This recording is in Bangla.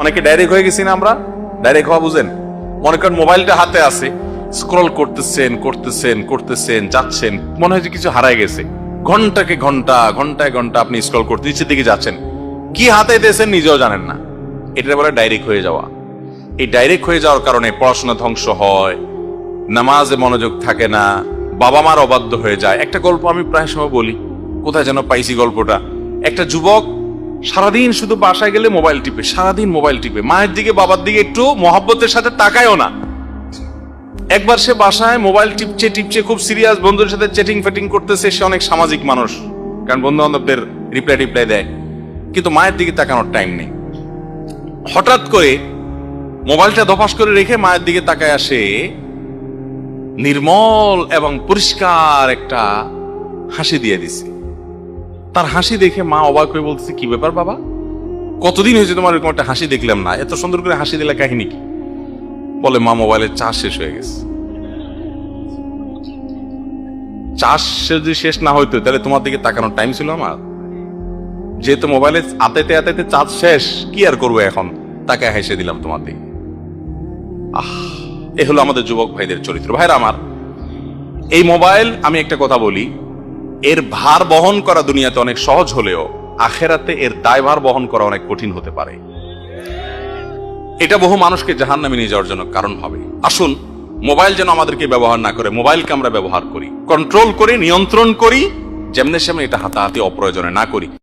অনেকে ডাইরেক্ট হয়ে গেছি না আমরা। ডাইরেক্ট হওয়া বুঝেন, মনে করেন মোবাইলটা হাতে আছে, স্ক্রল করতেছেন করতেছেন করতেছেন যাচ্ছেন, মনে হয় যে কিছু হারায় গেছে। ঘন্টাকে ঘন্টা, ঘন্টায় ঘন্টা আপনি স্ক্রল করতে নিচের দিকে যাচ্ছেন, কি হাতে দিয়েছেন নিজেও জানেন না। এটা বলে ডাইরেক্ট হয়ে যাওয়া। এই ডাইরেক্ট হয়ে যাওয়ার কারণে পড়াশোনা ধ্বংস হয়, নামাজে মনোযোগ থাকে না, বাবা মার অবাধ্য হয়ে যায়। একটা গল্প আমি প্রায় সময় বলি, কোথায় যেন পাইছি গল্পটা। একটা যুবক সারাদিন শুধু বাসায় গেলে মোবাইল টিপে, সারাদিন মোবাইল টিপে, মায়ের দিকে বাবার দিকে একটু মহব্বতের সাথে তাকায়ও না। একবার সে বাসায় মোবাইল টিপছে টিপছে, খুব সিরিয়াস, বন্ধুদের সাথে চ্যাটিং ফ্যাটিং করতেছে। সে অনেক সামাজিক মানুষ, কারণ বন্ধু বান্ধবদের রিপ্লাই টিপ্লাই দেয়, কিন্তু মায়ের দিকে তাকানোর টাইম নেই। হঠাৎ করে মোবাইলটা ধপাস করে রেখে মায়ের দিকে তাকায় আসে, নির্মল এবং পরিষ্কার একটা হাসি দিয়ে দিছে। তার হাসি দেখে মা অবাক হয়ে বলতেছে, কি ব্যাপার বাবা, কতদিন হয়েছে তোমার এরকম একটা হাসি দেখলাম না, এত সুন্দর করে হাসি দিলে কাহিনী কি? বলে, মা মোবাইলের চার্জ শেষ হয়ে গেছে। চার্জ যদি শেষ না হইতো তাহলে তোমার দিকে তাকানোর টাইম ছিল আমার? যেহেতু মোবাইলে আতাইতে আতাইতে চার্জ শেষ, কি আর করবো এখন, তাকে হেসে দিলাম তোমার দিকে। এ হলো আমাদের যুবক ভাইদের চরিত্র। ভাইরা আমার, এই মোবাইল, আমি একটা কথা বলি, এর ভার বহন করা দুনিয়াতে অনেক সহজ হলেও আখেরাতে এর দায়ভার বহন করা অনেক কঠিন হতে পারে। এটা বহু মানুষকে জাহান্নামে নিয়ে যাওয়ার জন্য কারণ হবে। আসুন, মোবাইল যেন আমাদেরকে ব্যবহার না করে, মোবাইলকে আমরা ব্যবহার করি, কন্ট্রোল করি, নিয়ন্ত্রণ করি, যেমনে সেমনি এটা হাতাহাতি অপ্রয়োজনে না করি।